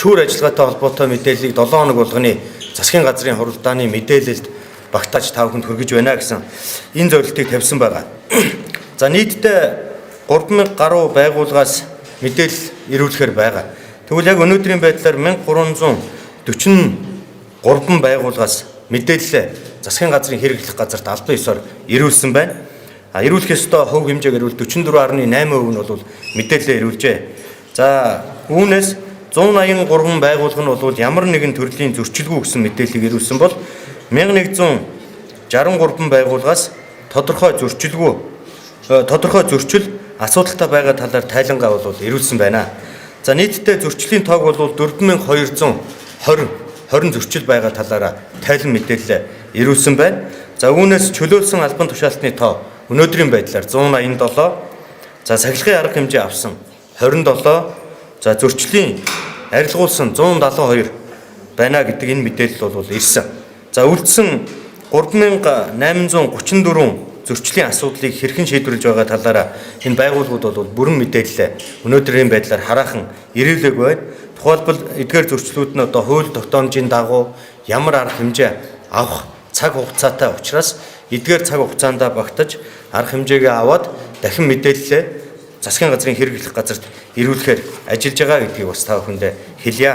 шүүр ажиллагаатай холбоотой мэдээллийг 7 хоног болгоны засгийн газрын хуралдааны мэдээлэлд багтааж та бүхэнд хүргэж байна гэсэн энэ зорилтыг тавьсан байгаа. За нийтдээ 3000 гаруй байгууллагаас мэдээлэл ирүүлэхээр байгаа. Тэгвэл яг өнөөдрийн байдлаар 1343 байгууллагаас мэдээлэл засгийн газрын хэрэглэх газарт албан ёсоор ирүүлсэн байна. Ирүүлэх ёстой хувь хэмжээгээр бол 44.8% нь бол мэдээлэл ирүүлжээ. За үүнээс 183 байгууллага нь бол ямар нэгэн төрлийн зөрчилгүй гэсэн мэдээллийг ирүүлсэн бол 1163 байгууллагаас тодорхой зөрчил асуудалтай байгаа талаар тайлангаа бол ирүүлсэн байна. За нийтдээ зөрчлийн тоог бол 4220 зөрчил байгаа талаараа тайлан мэдээлэл ирүүлсэн байна. За үүнээс чөлөөлсөн албан тушаалтны тоо өнөөдрийн байдлаар 187, за сахилгын арга хэмжээ авсан 27, за зөрчлийн арилгуулсан 172 байна гэдэг энэ мэдээлэл бол ирсэн. За үлдсэн 3834 зөрчлийн асуудлыг хэрхэн шийдвэрлэж байгаа талаараа энэ байгууллагууд бол бүрэн мэдээлэл өнөөдрийн байдлаар хараахан ирүүлэг байна. Тухайлбал эдгээр зөрчлүүд нь одоо хууль тогтоомжийн дагуу ямар арга хэмжээ авах цаг хугацаатай учраас эдгээр цаг хугацаанд багтаж арга хэмжээгээ аваад дахин мэдээлэлээ засгийн газрын хэрэглэх газарт ирүүлэхээр ажиллаж байгаа гэдгийг бас та бүхэндээ хэлье.